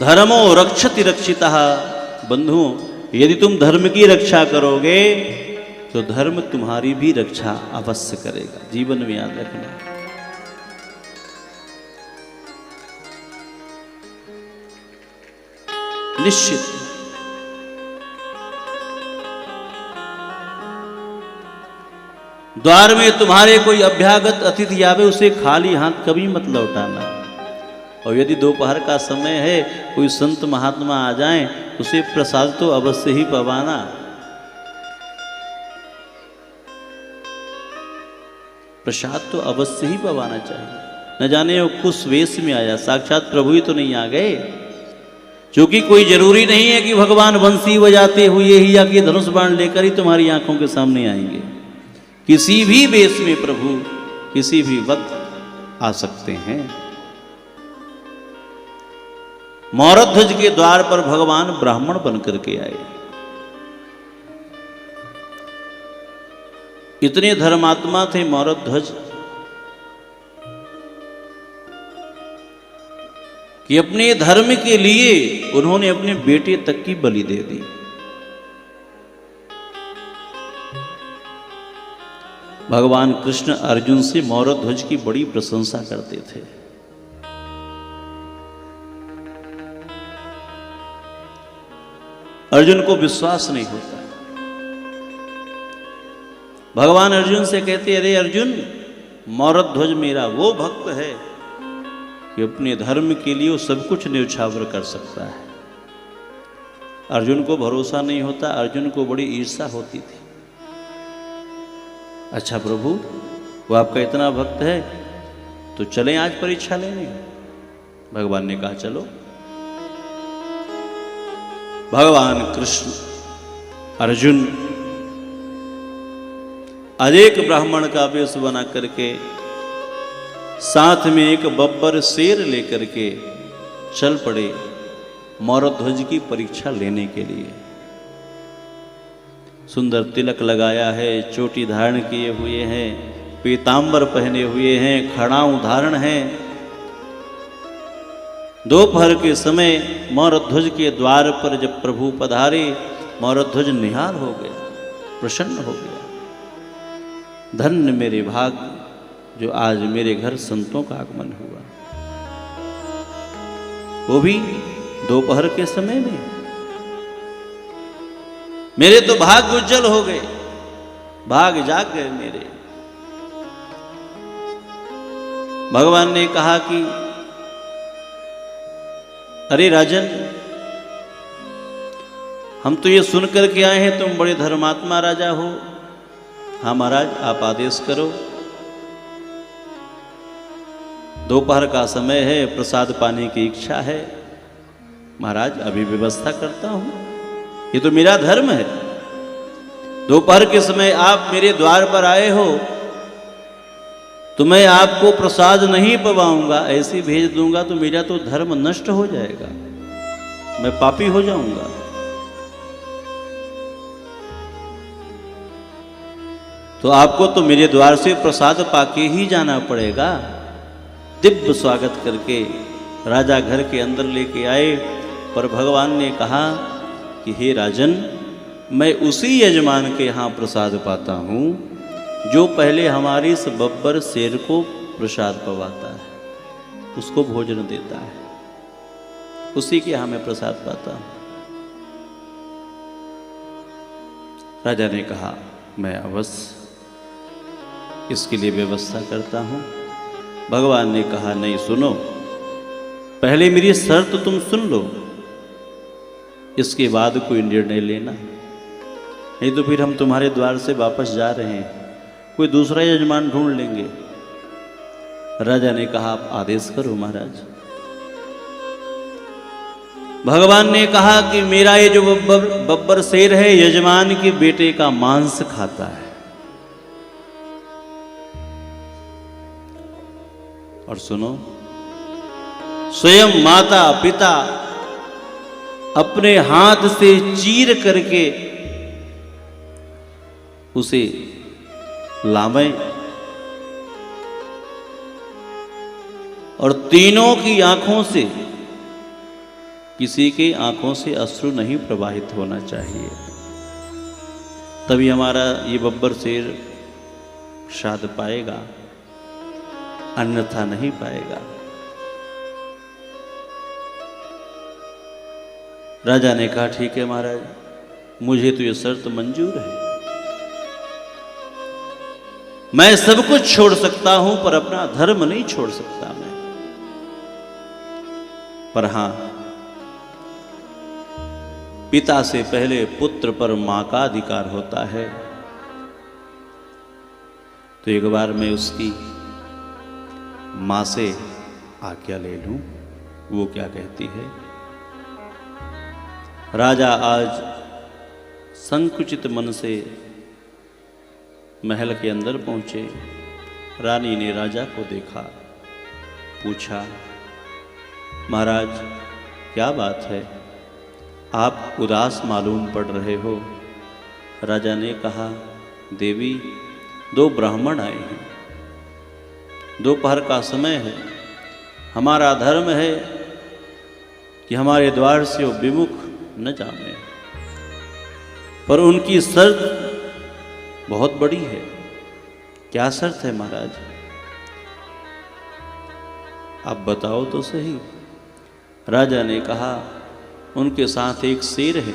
धर्मो रक्षति रक्षितः। बंधुओं, यदि तुम धर्म की रक्षा करोगे तो धर्म तुम्हारी भी रक्षा अवश्य करेगा। जीवन में याद रखना। निश्चित। द्वार में तुम्हारे कोई अभ्यागत अतिथि आवे, उसे खाली हाथ कभी मत लौटाना। और यदि दोपहर का समय है, कोई संत महात्मा आ जाएं, उसे प्रसाद तो अवश्य ही पवाना। प्रसाद तो अवश्य ही पवाना चाहिए। न जाने वो कुछ वेश में आया, साक्षात प्रभु ही तो नहीं आ गए। क्योंकि कोई जरूरी नहीं है कि भगवान बंसी बजाते हुए ही या कि धनुष बाण लेकर ही तुम्हारी आंखों के सामने आएंगे। किसी भी वेश में प्रभु किसी भी वक्त आ सकते हैं। मौरध्वज के द्वार पर भगवान ब्राह्मण बनकर के आए। इतने धर्मात्मा थे मौरध्वज कि अपने धर्म के लिए उन्होंने अपने बेटे तक की बलि दे दी। भगवान कृष्ण अर्जुन से मौरध्वज की बड़ी प्रशंसा करते थे। अर्जुन को विश्वास नहीं होता। भगवान अर्जुन से कहते, अरे अर्जुन, मौरध्वज मेरा वो भक्त है कि अपने धर्म के लिए वो सब कुछ न्यौछावर कर सकता है। अर्जुन को भरोसा नहीं होता, अर्जुन को बड़ी ईर्ष्या होती थी। अच्छा प्रभु, वो आपका इतना भक्त है तो चलें आज परीक्षा लेने। भगवान ने कहा चलो। भगवान कृष्ण अर्जुन अनेक ब्राह्मण का वेश बना करके साथ में एक बब्बर शेर लेकर के चल पड़े मौरध्वज की परीक्षा लेने के लिए। सुंदर तिलक लगाया है, चोटी धारण किए हुए हैं, पीतांबर पहने हुए हैं, खड़ाऊं धारण है। दोपहर के समय मौरध्वज के द्वार पर जब प्रभु पधारे, मौरध्वज निहाल हो गया, प्रसन्न हो गया। धन्य मेरे भाग जो आज मेरे घर संतों का आगमन हुआ, वो भी दोपहर के समय में। मेरे तो भाग उज्जवल हो गए, भाग जाग गए मेरे। भगवान ने कहा कि अरे राजन, हम तो ये सुनकर के आए हैं तुम बड़े धर्मात्मा राजा हो। हाँ महाराज, आप आदेश करो। दोपहर का समय है, प्रसाद पाने की इच्छा है। महाराज अभी व्यवस्था करता हूं, ये तो मेरा धर्म है। दोपहर के समय आप मेरे द्वार पर आए हो तो मैं आपको प्रसाद नहीं पवाऊंगा, ऐसे भेज दूंगा तो मेरा तो धर्म नष्ट हो जाएगा, मैं पापी हो जाऊंगा। तो आपको तो मेरे द्वार से प्रसाद पाके ही जाना पड़ेगा। दिव्य स्वागत करके राजा घर के अंदर लेके आए। पर भगवान ने कहा कि हे राजन, मैं उसी यजमान के यहाँ प्रसाद पाता हूँ जो पहले हमारे इस बब्बर शेर को प्रसाद पवाता है, उसको भोजन देता है, उसी के यहाँ मैं प्रसाद पाता हूँ। राजा ने कहा मैं अवश्य इसके लिए व्यवस्था करता हूँ। भगवान ने कहा नहीं, सुनो, पहले मेरी शर्त तुम सुन लो, इसके बाद कोई निर्णय लेना, नहीं तो फिर हम तुम्हारे द्वार से वापस जा रहे हैं, कोई दूसरा यजमान ढूंढ लेंगे। राजा ने कहा आप आदेश करो महाराज। भगवान ने कहा कि मेरा ये जो बब्बर शेर है यजमान के बेटे का मांस खाता है। और सुनो, स्वयं माता पिता अपने हाथ से चीर करके उसे लावें और तीनों की आंखों से किसी के आंखों से अश्रु नहीं प्रवाहित होना चाहिए, तभी हमारा ये बब्बर शेर शाद पाएगा, अन्यथा नहीं पाएगा। राजा ने कहा ठीक है महाराज, मुझे तो ये शर्त मंजूर है, मैं सब कुछ छोड़ सकता हूं पर अपना धर्म नहीं छोड़ सकता मैं। पर हां, पिता से पहले पुत्र पर मां का अधिकार होता है, तो एक बार मैं उसकी मां से आज्ञा ले लूं, वो क्या कहती है। राजा आज संकुचित मन से महल के अंदर पहुंचे। रानी ने राजा को देखा, पूछा महाराज क्या बात है, आप उदास मालूम पड़ रहे हो। राजा ने कहा देवी, दो ब्राह्मण आए हैं, दोपहर का समय है, हमारा धर्म है कि हमारे द्वार से वो विमुख न जाने, पर उनकी शर्त बहुत बड़ी है। क्या शर्त है महाराज, आप बताओ तो सही। राजा ने कहा उनके साथ एक शेर है,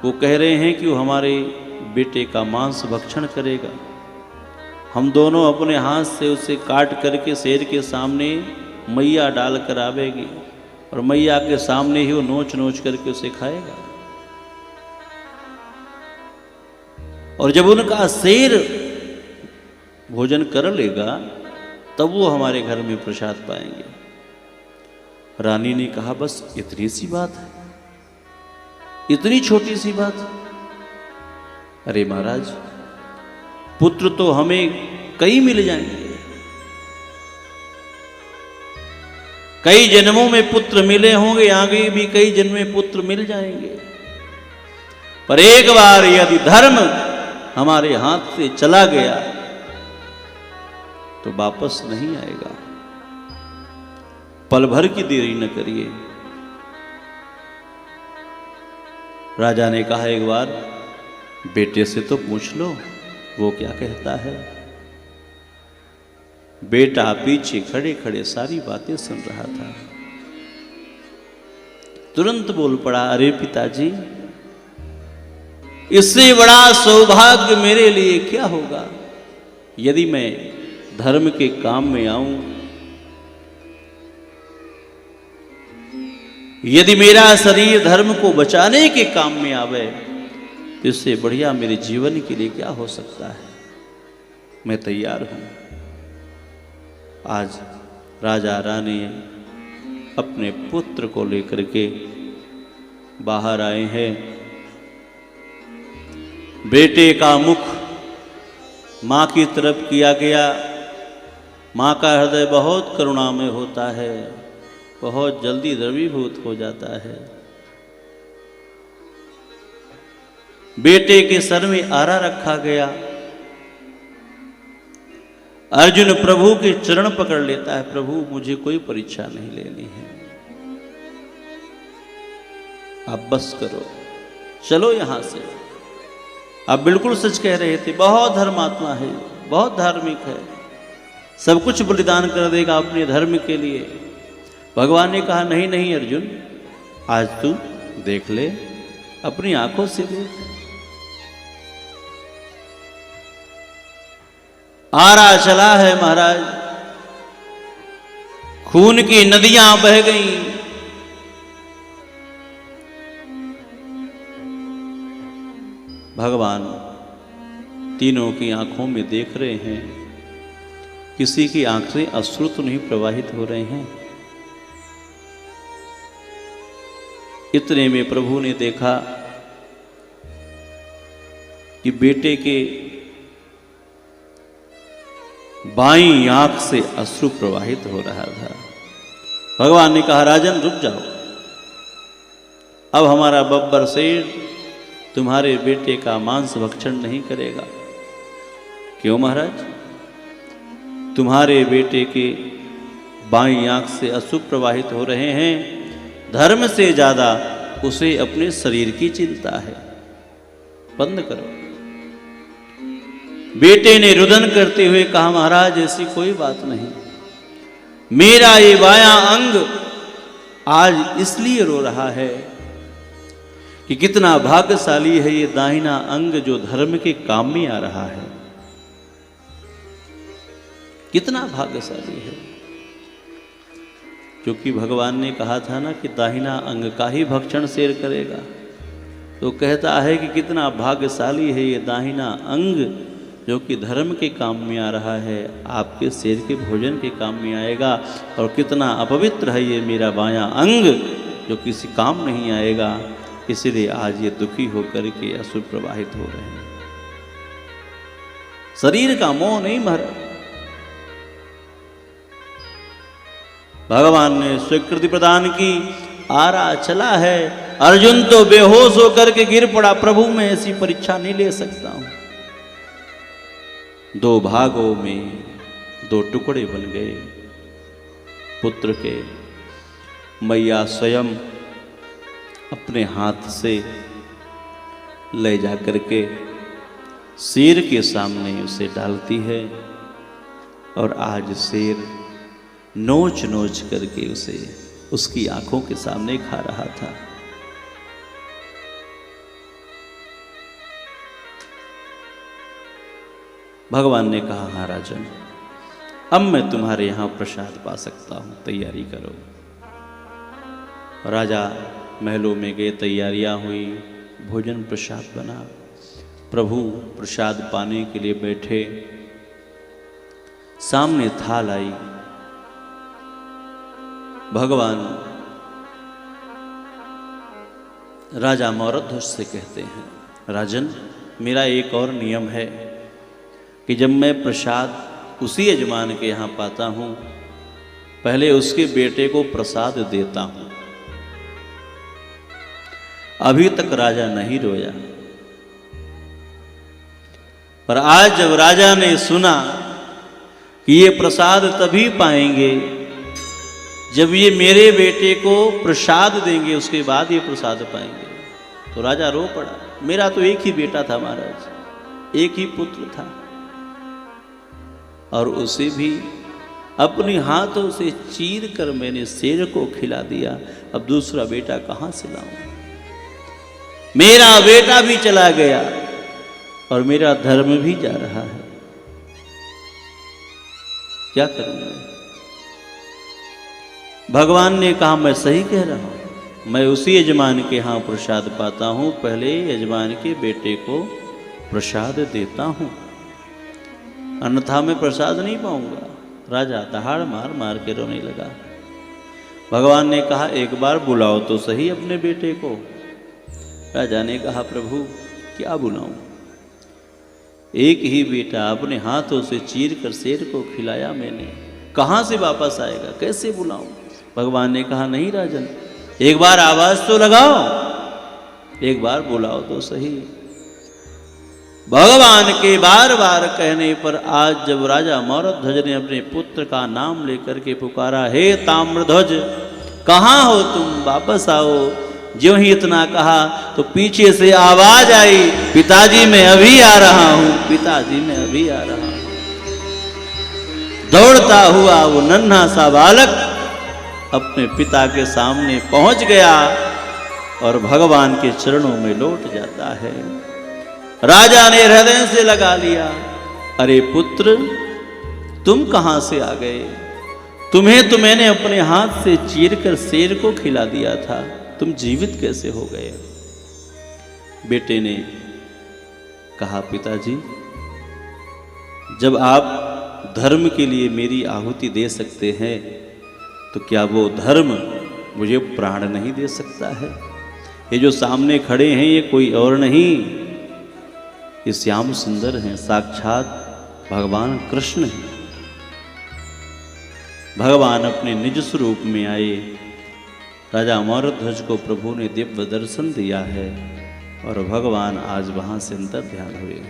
वो कह रहे हैं कि वो हमारे बेटे का मांस भक्षण करेगा, हम दोनों अपने हाथ से उसे काट करके शेर के सामने मैया डाल कर आवेगी और मैया के सामने ही वो नोच नोच करके उसे खाएगा, और जब उनका शेर भोजन कर लेगा तब वो हमारे घर में प्रसाद पाएंगे। रानी ने कहा बस इतनी सी बात है, इतनी छोटी सी बात। अरे महाराज, पुत्र तो हमें कई मिल जाएंगे, कई जन्मों में पुत्र मिले होंगे, आगे भी कई जन्म में पुत्र मिल जाएंगे, पर एक बार यदि धर्म हमारे हाथ से चला गया तो वापस नहीं आएगा। पल भर की देरी न करिए। राजा ने कहा एक बार बेटे से तो पूछ लो वो क्या कहता है। बेटा पीछे खड़े खड़े सारी बातें सुन रहा था, तुरंत बोल पड़ा अरे पिताजी, इससे बड़ा सौभाग्य मेरे लिए क्या होगा यदि मैं धर्म के काम में आऊं, यदि मेरा शरीर धर्म को बचाने के काम में आवे, तो इससे बढ़िया मेरे जीवन के लिए क्या हो सकता है। मैं तैयार हूं। आज राजा रानी अपने पुत्र को लेकर के बाहर आए हैं। बेटे का मुख मां की तरफ किया गया। मां का हृदय बहुत करुणामय होता है, बहुत जल्दी द्रवीभूत हो जाता है। बेटे के सर में आरा रखा गया। अर्जुन प्रभु के चरण पकड़ लेता है, प्रभु मुझे कोई परीक्षा नहीं लेनी है, आप बस करो, चलो यहां से। आप बिल्कुल सच कह रहे थे, बहुत धर्मात्मा है, बहुत धार्मिक है, सब कुछ बलिदान कर देगा अपने धर्म के लिए। भगवान ने कहा नहीं नहीं अर्जुन, आज तू देख ले, अपनी आंखों से देख। आरा चला है महाराज, खून की नदियां बह गईं। भगवान तीनों की आंखों में देख रहे हैं, किसी की आंख से अश्रु तो नहीं प्रवाहित हो रहे हैं। इतने में प्रभु ने देखा कि बेटे के बाईं आंख से अश्रु प्रवाहित हो रहा था। भगवान ने कहा राजन रुक जाओ, अब हमारा बब्बर शेर तुम्हारे बेटे का मांस भक्षण नहीं करेगा। क्यों महाराज? तुम्हारे बेटे के बाईं आंख से अश्रु प्रवाहित हो रहे हैं, धर्म से ज्यादा उसे अपने शरीर की चिंता है। बंद करो। बेटे ने रुदन करते हुए कहा, महाराज ऐसी कोई बात नहीं, मेरा ये बायां अंग आज इसलिए रो रहा है कि कितना भाग्यशाली है ये दाहिना अंग जो धर्म के काम में आ रहा है। कितना भाग्यशाली है, क्योंकि भगवान ने कहा था ना कि दाहिना अंग का ही भक्षण शेर करेगा। तो कहता है कि कितना भाग्यशाली है ये दाहिना अंग जो कि धर्म के काम में आ रहा है, आपके शेर के भोजन के काम में आएगा। और कितना अपवित्र है ये मेरा बायां अंग जो किसी काम नहीं आएगा, इसलिए आज ये दुखी होकर के अश्रु प्रवाहित हो रहे हैं। शरीर का मोह नहीं मरा। भगवान ने स्वीकृति प्रदान की, आ रहा चला है। अर्जुन तो बेहोश होकर के गिर पड़ा, प्रभु मैं ऐसी परीक्षा नहीं ले सकता हूं। 2 भागों में 2 टुकड़े बन गए पुत्र के। मैया स्वयं अपने हाथ से ले जाकर के शेर के सामने उसे डालती है, और आज शेर नोच नोच करके उसे उसकी आंखों के सामने खा रहा था। भगवान ने कहा, हाँ राजन, अब मैं तुम्हारे यहां प्रसाद पा सकता हूं, तैयारी करो। राजा महलों में गए, तैयारियां हुई, भोजन प्रसाद बना। प्रभु प्रसाद पाने के लिए बैठे, सामने थाल आई। भगवान राजा मौरध्वज से कहते हैं, राजन मेरा एक और नियम है कि जब मैं प्रसाद उसी यजमान के यहाँ पाता हूँ, पहले उसके बेटे को प्रसाद देता हूँ। अभी तक राजा नहीं रोया, पर आज जब राजा ने सुना कि ये प्रसाद तभी पाएंगे जब ये मेरे बेटे को प्रसाद देंगे, उसके बाद ये प्रसाद पाएंगे, तो राजा रो पड़ा। मेरा तो एक ही बेटा था महाराज, एक ही पुत्र था, और उसे भी अपने हाथों से चीर कर मैंने शेर को खिला दिया। अब दूसरा बेटा कहां से लाऊं? मेरा बेटा भी चला गया और मेरा धर्म भी जा रहा है, क्या करूंगा? भगवान ने कहा, मैं सही कह रहा हूं, मैं उसी यजमान के यहाँ प्रसाद पाता हूं, पहले यजमान के बेटे को प्रसाद देता हूं, अन्यथा मैं प्रसाद नहीं पाऊंगा। राजा दहाड़ मार मार के रोने लगा। भगवान ने कहा, एक बार बुलाओ तो सही अपने बेटे को। राजा ने कहा, प्रभु क्या बुलाऊं? एक ही बेटा अपने हाथों से चीर कर शेर को खिलाया मैंने, कहां से वापस आएगा, कैसे बुलाऊं? भगवान ने कहा, नहीं राजन, एक बार आवाज तो लगाओ, एक बार बुलाओ तो सही। भगवान के बार बार कहने पर आज जब राजा मौरध्वज ने अपने पुत्र का नाम लेकर के पुकारा, हे ताम्रध्वज कहाँ हो तुम, वापस आओ। ज्यों ही इतना कहा तो पीछे से आवाज आई, पिताजी मैं अभी आ रहा हूं, पिताजी मैं अभी आ रहा हूं। दौड़ता हुआ वो नन्हा सा बालक अपने पिता के सामने पहुंच गया और भगवान के चरणों में लौट जाता है। राजा ने हृदय से लगा लिया, अरे पुत्र तुम कहां से आ गए? तुम्हें तो मैंने अपने हाथ से चीर कर शेर को खिला दिया था, तुम जीवित कैसे हो गए? बेटे ने कहा, पिताजी जब आप धर्म के लिए मेरी आहुति दे सकते हैं तो क्या वो धर्म मुझे प्राण नहीं दे सकता है? ये जो सामने खड़े हैं ये कोई और नहीं, ये श्याम सुंदर हैं, साक्षात भगवान कृष्ण हैं। भगवान अपने निज स्वरूप में आए। राजा मौरध्वज को प्रभु ने दिव्य दर्शन दिया है और भगवान आज वहां से अंतर ध्यान हुए।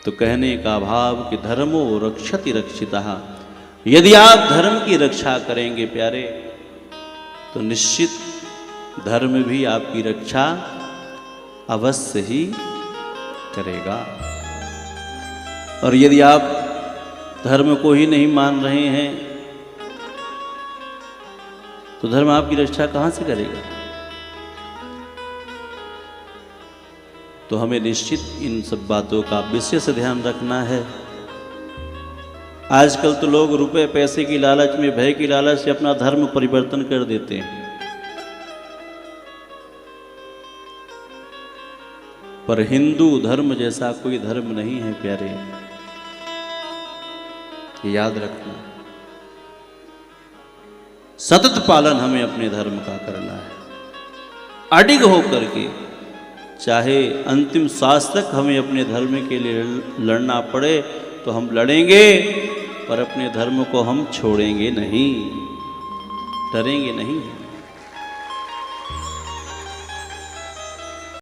तो कहने का भाव कि धर्मो रक्षति रक्षितः, यदि आप धर्म की रक्षा करेंगे प्यारे तो निश्चित धर्म भी आपकी रक्षा अवश्य ही करेगा। और यदि आप धर्म को ही नहीं मान रहे हैं तो धर्म आपकी रक्षा कहां से करेगा? तो हमें निश्चित इन सब बातों का विशेष ध्यान रखना है। आजकल तो लोग रुपए पैसे की लालच में, भय की लालच से अपना धर्म परिवर्तन कर देते हैं, पर हिंदू धर्म जैसा कोई धर्म नहीं है प्यारे, याद रखना। सतत पालन हमें अपने धर्म का करना है, अडिग होकर के, चाहे अंतिम श्वास तक हमें अपने धर्म के लिए लड़ना पड़े तो हम लड़ेंगे, पर अपने धर्म को हम छोड़ेंगे नहीं, डरेंगे नहीं।